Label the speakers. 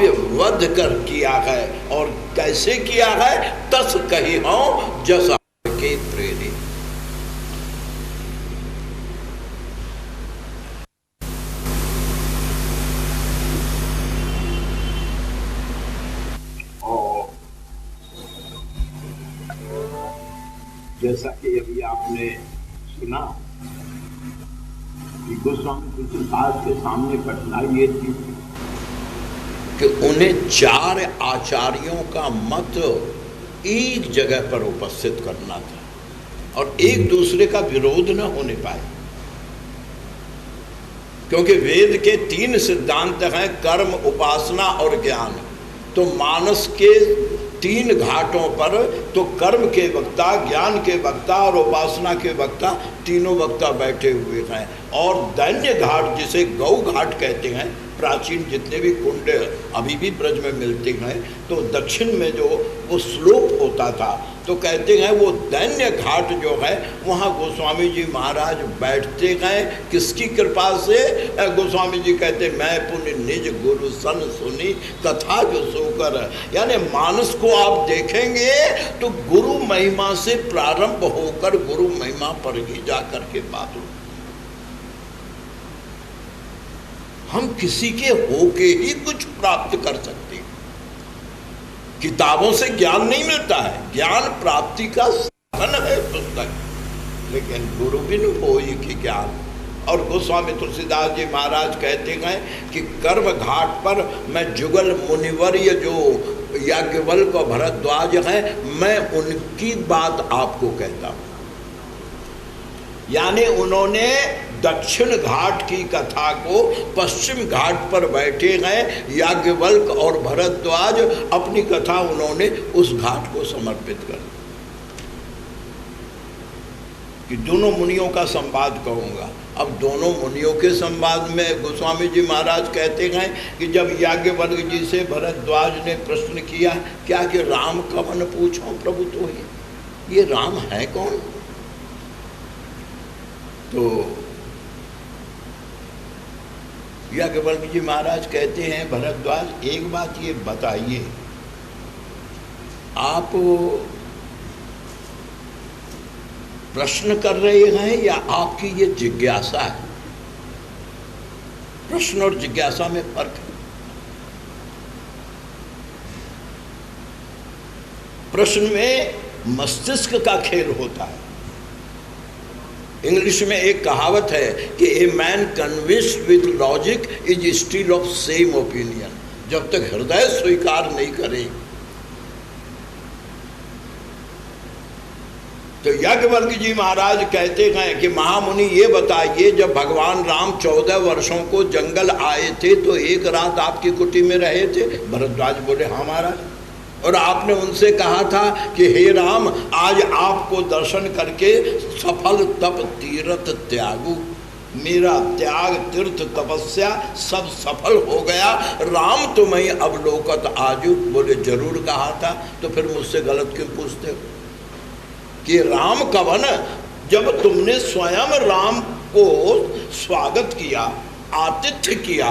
Speaker 1: वध कर किया है। और कैसे किया है? तस कही हो जस के प्रेरी।
Speaker 2: जैसा कि अभी आपने सुना कि गोस्वामी तुलसीदास के सामने कठिनाई ये थी
Speaker 1: कि उन्हें 4 आचार्यों का मत एक जगह पर उपस्थित करना था और एक दूसरे का विरोध न होने पाए, क्योंकि वेद के 3 सिद्धांत हैं, कर्म, उपासना और ज्ञान। तो मानस के 3 घाटों पर तो कर्म के वक्ता, ज्ञान के वक्ता और उपासना के वक्ता, तीनों वक्ता बैठे हुए हैं। और दैन्य घाट जिसे गौ घाट कहते हैं, प्राचीन जितने भी कुंड अभी भी ब्रज में मिलते हैं, तो दक्षिण में जो वो स्लोप होता था, तो कहते हैं वो दैन्य घाट जो है वहाँ गोस्वामी जी महाराज बैठते हैं। किसकी कृपा से? गोस्वामी जी कहते मैं पुण्य निज गुरु सन सुनी कथा जो सोकर। यानी मानस को आप देखेंगे तो गुरु महिमा से प्रारंभ होकर गुरु महिमा पर ही जाकर के बात हो। हम किसी के होके ही कुछ प्राप्त कर सकते हैं। किताबों से ज्ञान नहीं मिलता है, ज्ञान प्राप्ति का साधन है पुस्तक, लेकिन गुरु बिन होई की ज्ञान। और गोस्वामी तुलसीदास जी महाराज कहते हैं कि कर्म घाट पर मैं जुगल मुनिवर्य जो याज्ञवल्क्य और भरद्वाज हैं, मैं उनकी बात आपको कहता हूँ। यानी उन्होंने दक्षिण घाट की कथा को पश्चिम घाट पर बैठे हैं याज्ञवल्क्य और भरद्वाज, अपनी कथा उन्होंने उस घाट को समर्पित कर दी। कि दोनों मुनियों का संवाद कहूँगा। अब दोनों मुनियों के संवाद में गोस्वामी जी महाराज कहते हैं कि जब याज्ञवल्क्य जी से भरद्वाज ने प्रश्न किया क्या कि राम कवन पूछो प्रभु तो ही, ये राम है कौन? तो याज्ञवल्क्य जी महाराज कहते हैं भरद्वाज एक बात ये बताइए, आप प्रश्न कर रहे हैं या आपकी ये जिज्ञासा है? प्रश्न और जिज्ञासा में फर्क है। प्रश्न में मस्तिष्क का खेल होता है। इंग्लिश में एक कहावत है कि a man convinced with logic is still of same opinion. जब तक हृदय स्वीकार नहीं करे। तो याज्ञवल्क्य जी महाराज कहते हैं कि महामुनि ये बताइए, जब भगवान राम 14 वर्षों को जंगल आए थे तो एक रात आपकी कुटी में रहे थे? भरद्वाज बोले हाँ महाराज। और आपने उनसे कहा था कि हे राम, आज आपको दर्शन करके सफल तप तीर्थ त्यागू, मेरा त्याग तीर्थ तपस्या सब सफल हो गया, राम तुम्हें अवलोकत आजू। बोले जरूर कहा था। तो फिर मुझसे गलत क्यों पूछते हो कि राम कवन? जब तुमने स्वयं राम को स्वागत किया, आतिथ्य किया,